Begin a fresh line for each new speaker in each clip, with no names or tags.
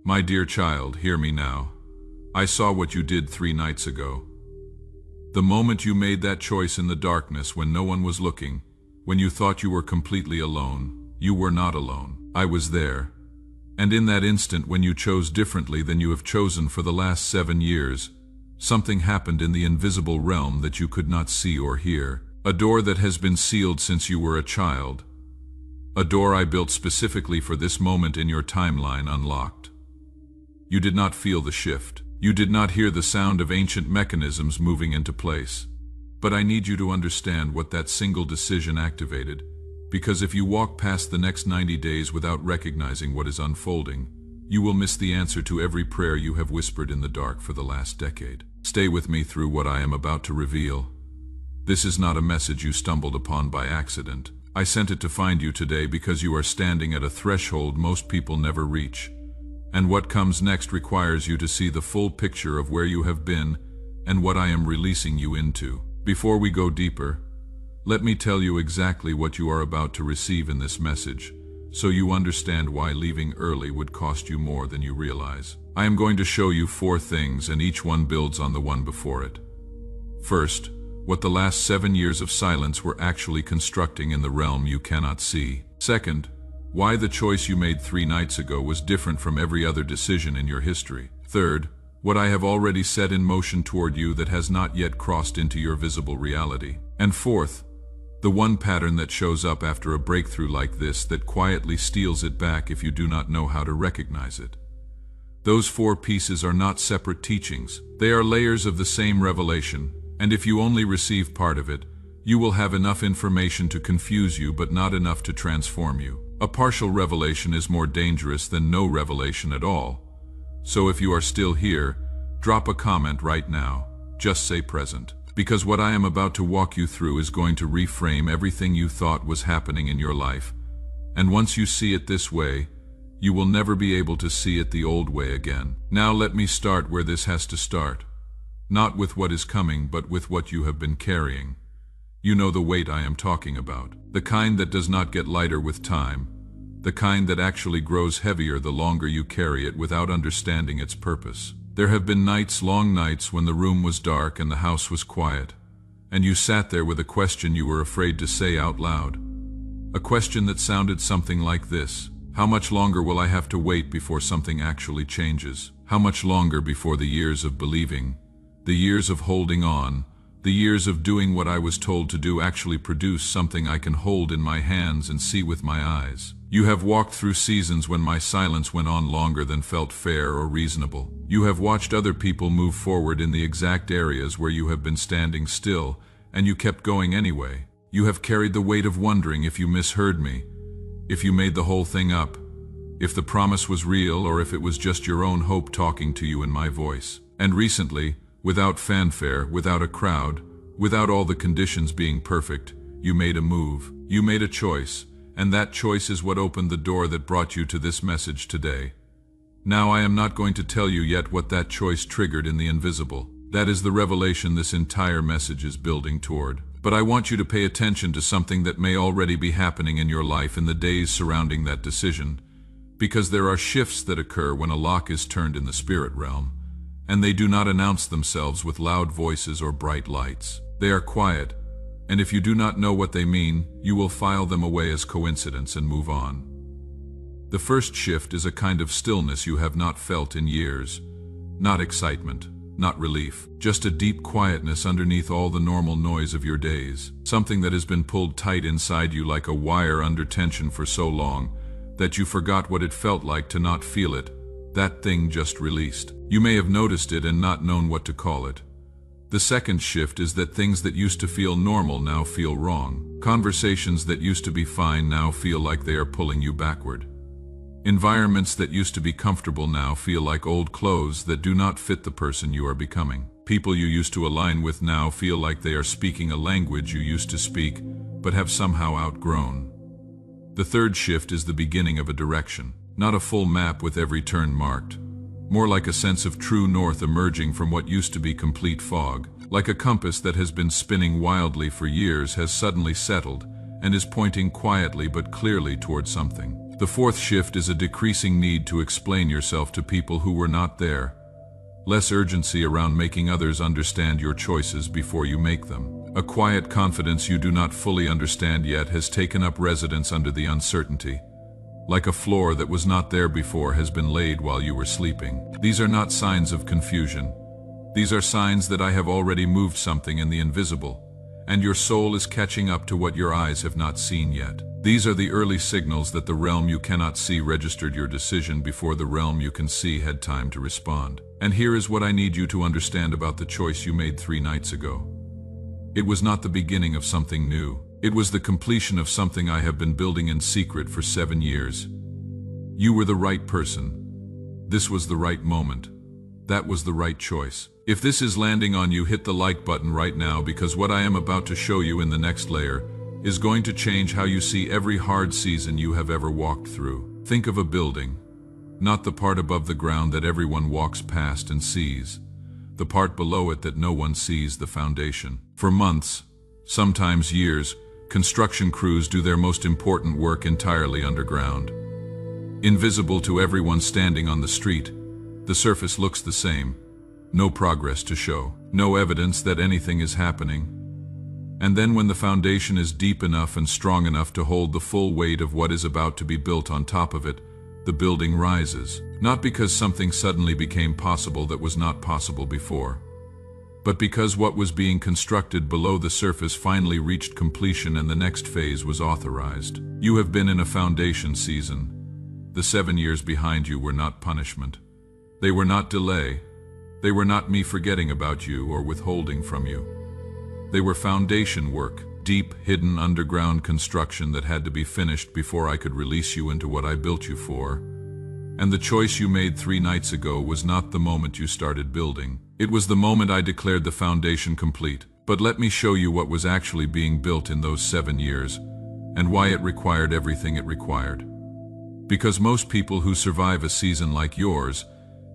My dear child, hear me now. I saw what you did 3 nights ago. The moment you made that choice in the darkness when no one was looking, when you thought you were completely alone, you were not alone. I was there. And in that instant when you chose differently than you have chosen for the last 7 years, something happened in the invisible realm that you could not see or hear. A door that has been sealed since you were a child. A door I built specifically for this moment in your timeline unlocked. You did not feel the shift. You did not hear the sound of ancient mechanisms moving into place. But I need you to understand what that single decision activated, because if you walk past the next 90 days without recognizing what is unfolding, you will miss the answer to every prayer you have whispered in the dark for the last decade. Stay with me through what I am about to reveal. This is not a message you stumbled upon by accident. I sent it to find you today because you are standing at a threshold most people never reach. And what comes next requires you to see the full picture of where you have been and what I am releasing you into. Before we go deeper, let me tell you exactly what you are about to receive in this message, so you understand why leaving early would cost you more than you realize. I am going to show you 4 things, and each one builds on the one before it. First, what the last 7 years of silence were actually constructing in the realm you cannot see. Second, why the choice you made 3 nights ago was different from every other decision in your history. Third, what I have already set in motion toward you that has not yet crossed into your visible reality. And fourth, the one pattern that shows up after a breakthrough like this that quietly steals it back if you do not know how to recognize it. Those 4 pieces are not separate teachings. They are layers of the same revelation, and if you only receive part of it, you will have enough information to confuse you but not enough to transform you. A partial revelation is more dangerous than no revelation at all. So if you are still here, drop a comment right now. Just say present. Because what I am about to walk you through is going to reframe everything you thought was happening in your life. And once you see it this way, you will never be able to see it the old way again. Now let me start where this has to start. Not with what is coming, but with what you have been carrying. You know the weight I am talking about. The kind that does not get lighter with time. The kind that actually grows heavier the longer you carry it without understanding its purpose. There have been nights, long nights, when the room was dark and the house was quiet, and you sat there with a question you were afraid to say out loud. A question that sounded something like this: how much longer will I have to wait before something actually changes? How much longer before the years of believing, the years of holding on, the years of doing what I was told to do actually produce something I can hold in my hands and see with my eyes? You have walked through seasons when my silence went on longer than felt fair or reasonable. You have watched other people move forward in the exact areas where you have been standing still, and you kept going anyway. You have carried the weight of wondering if you misheard me, if you made the whole thing up, if the promise was real or if it was just your own hope talking to you in my voice. And recently, without fanfare, without a crowd, without all the conditions being perfect, you made a move. You made a choice. And that choice is what opened the door that brought you to this message today. Now I am not going to tell you yet what that choice triggered in the invisible. That is the revelation this entire message is building toward. But I want you to pay attention to something that may already be happening in your life in the days surrounding that decision, because there are shifts that occur when a lock is turned in the spirit realm, and they do not announce themselves with loud voices or bright lights. They are quiet. And if you do not know what they mean, you will file them away as coincidence and move on. The first shift is a kind of stillness you have not felt in years. Not excitement, not relief, just a deep quietness underneath all the normal noise of your days. Something that has been pulled tight inside you like a wire under tension for so long that you forgot what it felt like to not feel it. That thing just released. You may have noticed it and not known what to call it. The second shift is that things that used to feel normal now feel wrong. Conversations that used to be fine now feel like they are pulling you backward. Environments that used to be comfortable now feel like old clothes that do not fit the person you are becoming. People you used to align with now feel like they are speaking a language you used to speak, but have somehow outgrown. The third shift is the beginning of a direction, not a full map with every turn marked. More like a sense of true north emerging from what used to be complete fog, like a compass that has been spinning wildly for years has suddenly settled and is pointing quietly but clearly toward something. The fourth shift is a decreasing need to explain yourself to people who were not there. Less urgency around making others understand your choices before you make them. A quiet confidence you do not fully understand yet has taken up residence under the uncertainty. Like a floor that was not there before has been laid while you were sleeping. These are not signs of confusion. These are signs that I have already moved something in the invisible, and your soul is catching up to what your eyes have not seen yet. These are the early signals that the realm you cannot see registered your decision before the realm you can see had time to respond. And here is what I need you to understand about the choice you made 3 nights ago. It was not the beginning of something new. It was the completion of something I have been building in secret for 7 years. You were the right person. This was the right moment. That was the right choice. If this is landing on you, hit the like button right now, because what I am about to show you in the next layer is going to change how you see every hard season you have ever walked through. Think of a building, not the part above the ground that everyone walks past and sees, the part below it that no one sees, the foundation. For months, sometimes years, construction crews do their most important work entirely underground. Invisible to everyone standing on the street, the surface looks the same. No progress to show, no evidence that anything is happening. And then when the foundation is deep enough and strong enough to hold the full weight of what is about to be built on top of it, the building rises. Not because something suddenly became possible that was not possible before, but because what was being constructed below the surface finally reached completion and the next phase was authorized. You have been in a foundation season. The 7 years behind you were not punishment. They were not delay. They were not me forgetting about you or withholding from you. They were foundation work, deep, hidden underground construction that had to be finished before I could release you into what I built you for. And the choice you made 3 nights ago was not the moment you started building. It was the moment I declared the foundation complete. But let me show you what was actually being built in those 7 years, and why it required everything it required. Because most people who survive a season like yours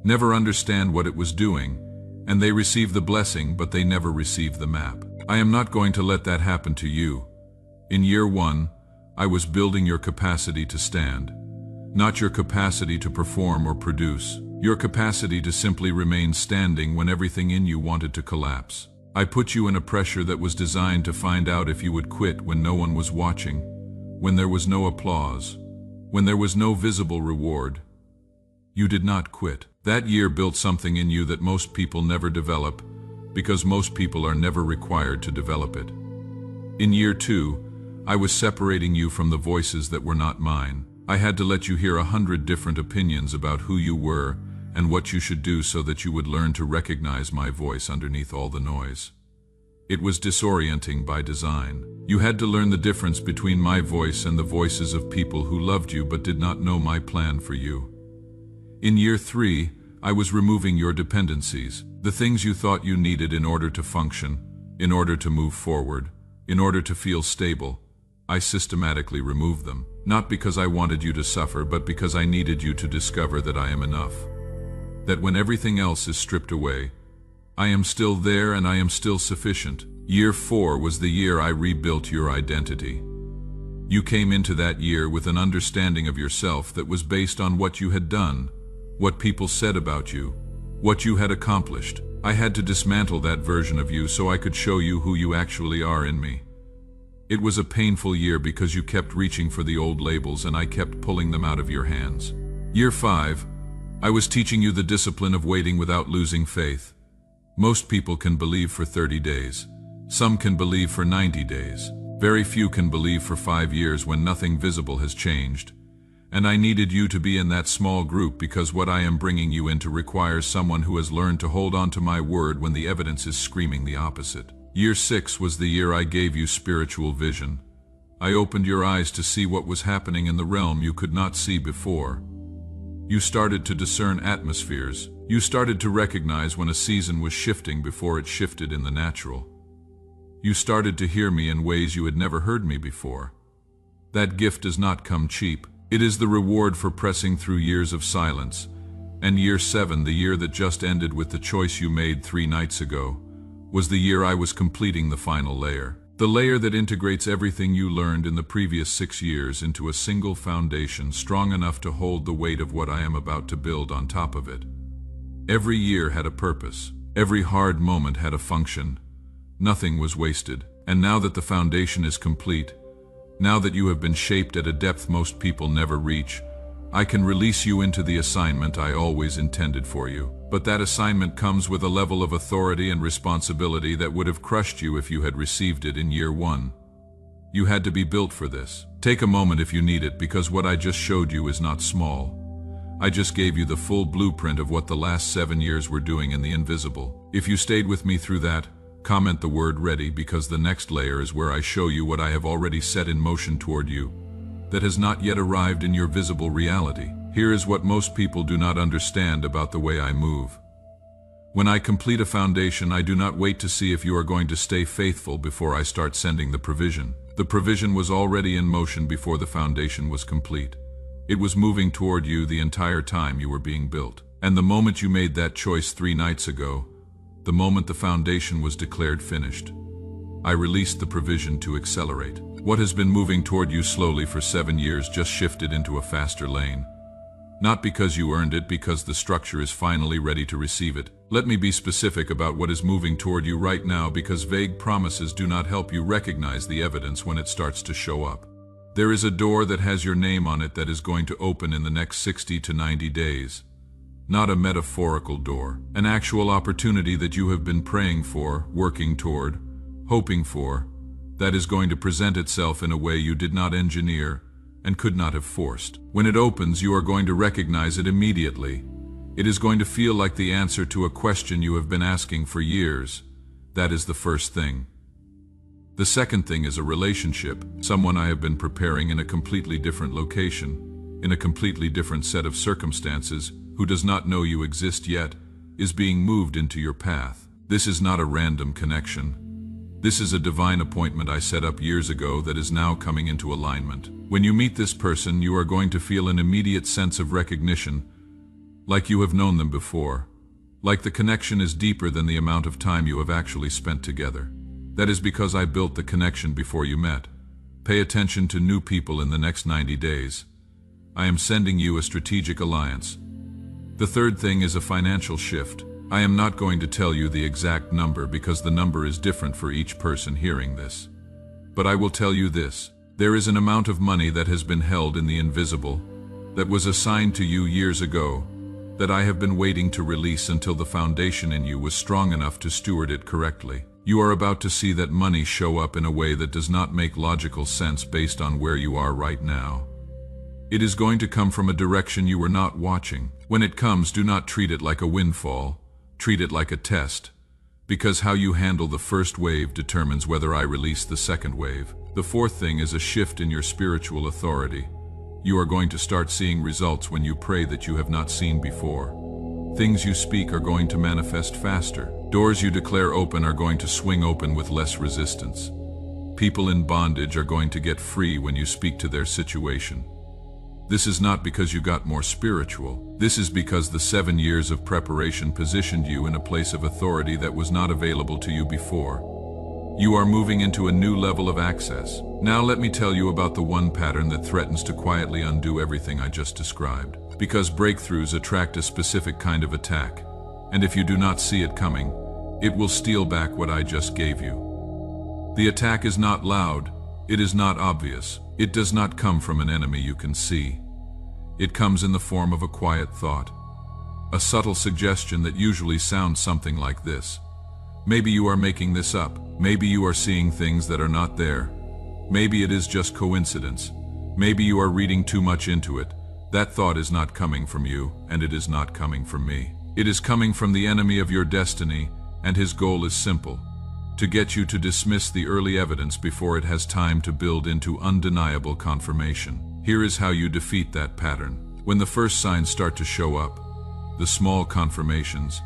never understand what it was doing, and they receive the blessing, but they never receive the map. I am not going to let that happen to you. In year 1, I was building your capacity to stand. Not your capacity to perform or produce. Your capacity to simply remain standing when everything in you wanted to collapse. I put you in a pressure that was designed to find out if you would quit when no one was watching, when there was no applause, when there was no visible reward. You did not quit. That year built something in you that most people never develop, because most people are never required to develop it. In year 2, I was separating you from the voices that were not mine. I had to let you hear 100 different opinions about who you were and what you should do so that you would learn to recognize my voice underneath all the noise. It was disorienting by design. You had to learn the difference between my voice and the voices of people who loved you but did not know my plan for you. In year 3, I was removing your dependencies, the things you thought you needed in order to function, in order to move forward, in order to feel stable. I systematically removed them, not because I wanted you to suffer, but because I needed you to discover that I am enough. That when everything else is stripped away, I am still there and I am still sufficient. Year 4 was the year I rebuilt your identity. You came into that year with an understanding of yourself that was based on what you had done, what people said about you, what you had accomplished. I had to dismantle that version of you so I could show you who you actually are in me. It was a painful year because you kept reaching for the old labels and I kept pulling them out of your hands. Year 5, I was teaching you the discipline of waiting without losing faith. Most people can believe for 30 days. Some can believe for 90 days. Very few can believe for 5 years when nothing visible has changed. And I needed you to be in that small group because what I am bringing you into requires someone who has learned to hold on to my word when the evidence is screaming the opposite. Year 6 was the year I gave you spiritual vision. I opened your eyes to see what was happening in the realm you could not see before. You started to discern atmospheres. You started to recognize when a season was shifting before it shifted in the natural. You started to hear me in ways you had never heard me before. That gift does not come cheap. It is the reward for pressing through years of silence. And year 7, the year that just ended with the choice you made 3 nights ago, was the year I was completing the final layer. The layer that integrates everything you learned in the previous 6 years into a single foundation strong enough to hold the weight of what I am about to build on top of it. Every year had a purpose. Every hard moment had a function. Nothing was wasted. And now that the foundation is complete, now that you have been shaped at a depth most people never reach, I can release you into the assignment I always intended for you. But that assignment comes with a level of authority and responsibility that would have crushed you if you had received it in year 1. You had to be built for this. Take a moment if you need it, because what I just showed you is not small. I just gave you the full blueprint of what the last 7 years were doing in the invisible. If you stayed with me through that, comment the word ready, because the next layer is where I show you what I have already set in motion toward you that has not yet arrived in your visible reality. Here is what most people do not understand about the way I move. When I complete a foundation, I do not wait to see if you are going to stay faithful before I start sending the provision. The provision was already in motion before the foundation was complete. It was moving toward you the entire time you were being built. And the moment you made that choice 3 nights ago, the moment the foundation was declared finished, I released the provision to accelerate. What has been moving toward you slowly for 7 years just shifted into a faster lane. Not because you earned it, because the structure is finally ready to receive it. Let me be specific about what is moving toward you right now, because vague promises do not help you recognize the evidence when it starts to show up. There is a door that has your name on it that is going to open in the next 60 to 90 days. Not a metaphorical door, an actual opportunity that you have been praying for, working toward, hoping for, that is going to present itself in a way you did not engineer and could not have forced. When it opens, you are going to recognize it immediately. It is going to feel like the answer to a question you have been asking for years. That is the first thing. The second thing is a relationship, someone I have been preparing in a completely different location, in a completely different set of circumstances, who does not know you exist yet, is being moved into your path. This is not a random connection. This is a divine appointment I set up years ago that is now coming into alignment. When you meet this person, you are going to feel an immediate sense of recognition, like you have known them before, like the connection is deeper than the amount of time you have actually spent together. That is because I built the connection before you met. Pay attention to new people in the next 90 days. I am sending you a strategic alliance. The third thing is a financial shift. I am not going to tell you the exact number because the number is different for each person hearing this. But I will tell you this. There is an amount of money that has been held in the invisible, that was assigned to you years ago, that I have been waiting to release until the foundation in you was strong enough to steward it correctly. You are about to see that money show up in a way that does not make logical sense based on where you are right now. It is going to come from a direction you were not watching. When it comes, do not treat it like a windfall. Treat it like a test, because how you handle the first wave determines whether I release the second wave. The fourth thing is a shift in your spiritual authority. You are going to start seeing results when you pray that you have not seen before. Things you speak are going to manifest faster. Doors you declare open are going to swing open with less resistance. People in bondage are going to get free when you speak to their situation. This is not because you got more spiritual. This is because the 7 years of preparation positioned you in a place of authority that was not available to you before. You are moving into a new level of access. Now let me tell you about the one pattern that threatens to quietly undo everything I just described. Because breakthroughs attract a specific kind of attack, and if you do not see it coming, it will steal back what I just gave you. The attack is not loud. It is not obvious. It does not come from an enemy you can see. It comes in the form of a quiet thought, a subtle suggestion that usually sounds something like this. Maybe you are making this up. Maybe you are seeing things that are not there. Maybe it is just coincidence. Maybe you are reading too much into it. That thought is not coming from you, and it is not coming from me. It is coming from the enemy of your destiny, and his goal is simple: to get you to dismiss the early evidence before it has time to build into undeniable confirmation. Here is how you defeat that pattern. When the first signs start to show up, the small confirmations,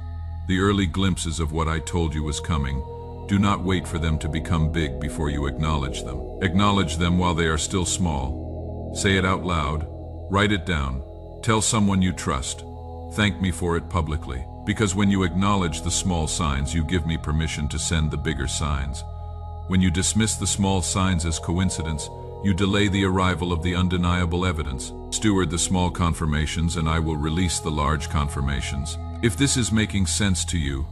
the early glimpses of what I told you was coming, do not wait for them to become big before you acknowledge them. Acknowledge them while they are still small. Say it out loud. Write it down. Tell someone you trust. Thank me for it publicly. Because when you acknowledge the small signs, you give me permission to send the bigger signs. When you dismiss the small signs as coincidence, you delay the arrival of the undeniable evidence. Steward the small confirmations and I will release the large confirmations. If this is making sense to you,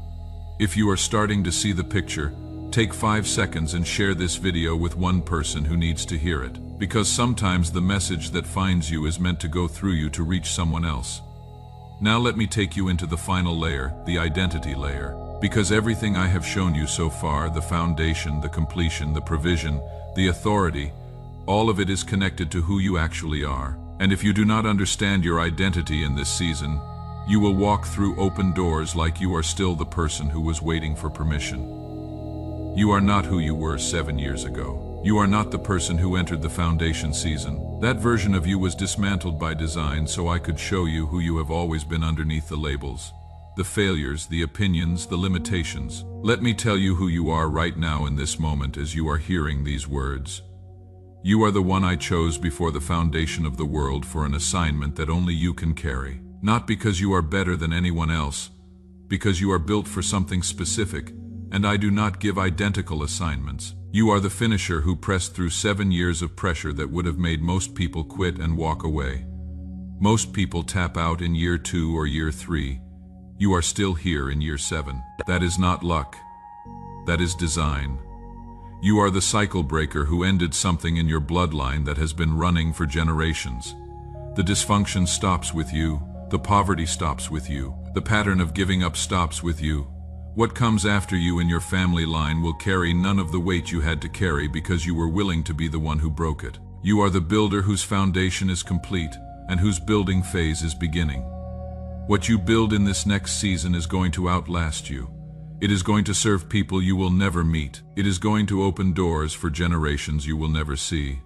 if you are starting to see the picture, take 5 seconds and share this video with one person who needs to hear it. Because sometimes the message that finds you is meant to go through you to reach someone else. Now let me take you into the final layer, the identity layer. Because everything I have shown you so far, the foundation, the completion, the provision, the authority, all of it is connected to who you actually are. And if you do not understand your identity in this season, you will walk through open doors like you are still the person who was waiting for permission. You are not who you were 7 years ago. You are not the person who entered the foundation season. That version of you was dismantled by design so I could show you who you have always been underneath the labels. The failures, the opinions, the limitations. Let me tell you who you are right now in this moment as you are hearing these words. You are the one I chose before the foundation of the world for an assignment that only you can carry. Not because you are better than anyone else, because you are built for something specific, and I do not give identical assignments. You are the finisher who pressed through 7 years of pressure that would have made most people quit and walk away. Most people tap out in year 2 or year 3. You are still here in year 7. That is not luck. That is design. You are the cycle breaker who ended something in your bloodline that has been running for generations. The dysfunction stops with you. The poverty stops with you. The pattern of giving up stops with you. What comes after you in your family line will carry none of the weight you had to carry because you were willing to be the one who broke it. You are the builder whose foundation is complete and whose building phase is beginning. What you build in this next season is going to outlast you. It is going to serve people you will never meet. It is going to open doors for generations you will never see.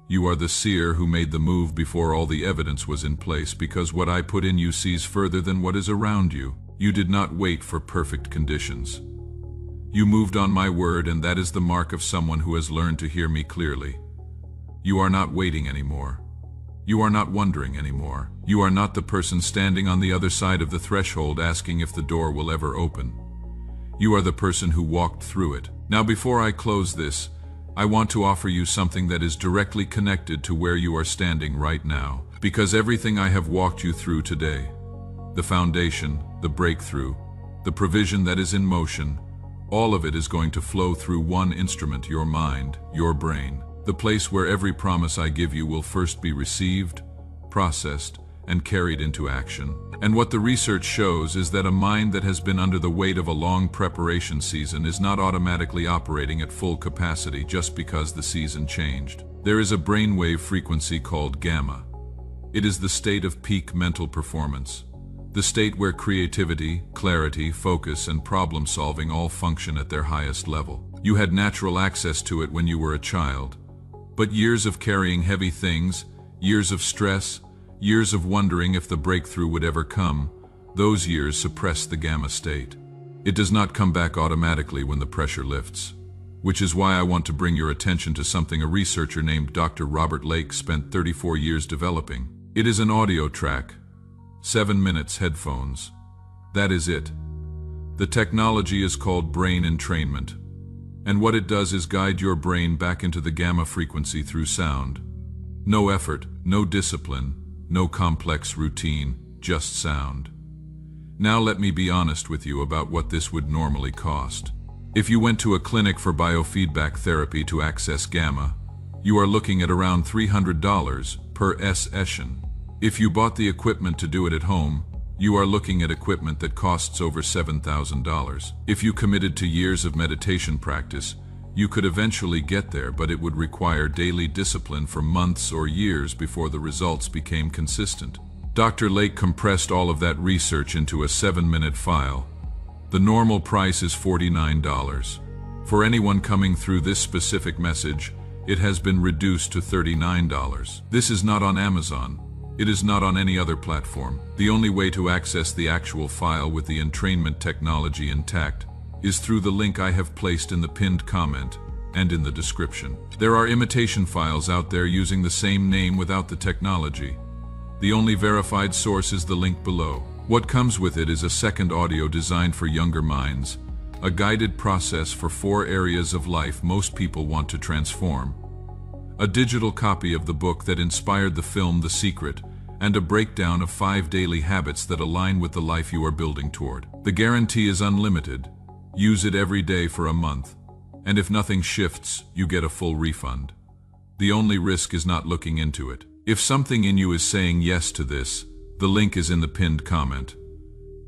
You are the seer who made the move before all the evidence was in place, because what I put in you sees further than what is around you. You did not wait for perfect conditions. You moved on my word, and that is the mark of someone who has learned to hear me clearly. You are not waiting anymore. You are not wondering anymore. You are not the person standing on the other side of the threshold asking if the door will ever open. You are the person who walked through it. Now, before I close this, I want to offer you something that is directly connected to where you are standing right now. Because everything I have walked you through today, the foundation, the breakthrough, the provision that is in motion, all of it is going to flow through one instrument, your mind, your brain. The place where every promise I give you will first be received, processed, and carried into action. And what the research shows is that a mind that has been under the weight of a long preparation season is not automatically operating at full capacity just because the season changed. There is a brainwave frequency called gamma. It is the state of peak mental performance, the state where creativity, clarity, focus, and problem solving all function at their highest level. You had natural access to it when you were a child, but years of carrying heavy things, years of stress, years of wondering if the breakthrough would ever come, those years suppress the gamma state. It does not come back automatically when the pressure lifts, which is why I want to bring your attention to something a researcher named Dr. Robert Lake spent 34 years developing. It is an audio track, 7 minutes headphones. That is it. The technology is called brain entrainment, and what it does is guide your brain back into the gamma frequency through sound. No effort, no discipline, no complex routine, just sound. Now let me be honest with you about what this would normally cost. If you went to a clinic for biofeedback therapy to access gamma, you are looking at around $300 per session. If you bought the equipment to do it at home, you are looking at equipment that costs over $7,000. If you committed to years of meditation practice, you could eventually get there, but it would require daily discipline for months or years before the results became consistent. Dr. Lake compressed all of that research into a 7-minute file. The normal price is $49. For anyone coming through this specific message, it has been reduced to $39. This is not on Amazon. It is not on any other platform. The only way to access the actual file with the entrainment technology intact is through the link I have placed in the pinned comment and in the description. There are imitation files out there using the same name without the technology. The only verified source is the link below. What comes with it is a second audio designed for younger minds, a guided process for 4 areas of life most people want to transform, a digital copy of the book that inspired the film The Secret, and a breakdown of 5 daily habits that align with the life you are building toward. The guarantee is unlimited. Use it every day for a month, and if nothing shifts, you get a full refund. The only risk is not looking into it. If something in you is saying yes to this, the link is in the pinned comment.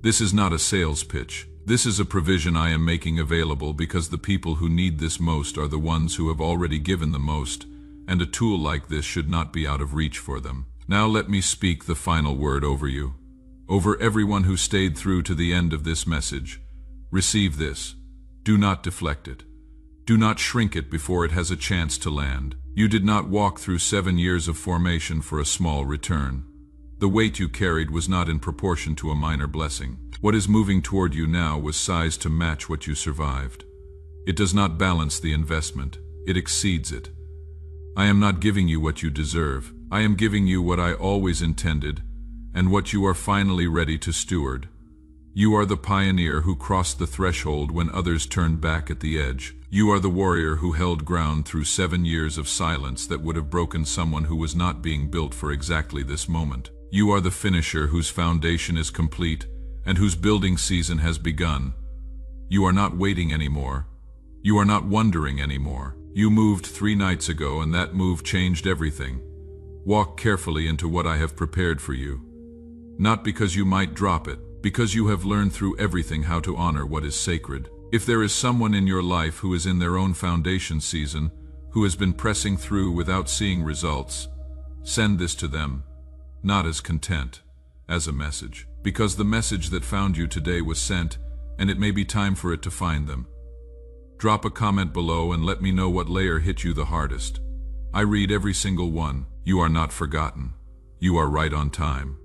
This is not a sales pitch. This is a provision I am making available because the people who need this most are the ones who have already given the most, and a tool like this should not be out of reach for them. Now let me speak the final word over you. Over everyone who stayed through to the end of this message. Receive this. Do not deflect it. Do not shrink it before it has a chance to land. You did not walk through 7 years of formation for a small return. The weight you carried was not in proportion to a minor blessing. What is moving toward you now was sized to match what you survived. It does not balance the investment. It exceeds it. I am not giving you what you deserve. I am giving you what I always intended, and what you are finally ready to steward. You are the pioneer who crossed the threshold when others turned back at the edge. You are the warrior who held ground through 7 years of silence that would have broken someone who was not being built for exactly this moment. You are the finisher whose foundation is complete and whose building season has begun. You are not waiting anymore. You are not wondering anymore. You moved 3 nights ago, and that move changed everything. Walk carefully into what I have prepared for you. Not because you might drop it, because you have learned through everything how to honor what is sacred. If there is someone in your life who is in their own foundation season, who has been pressing through without seeing results, send this to them, not as content, as a message. Because the message that found you today was sent, and it may be time for it to find them. Drop a comment below and let me know what layer hit you the hardest. I read every single one. You are not forgotten. You are right on time.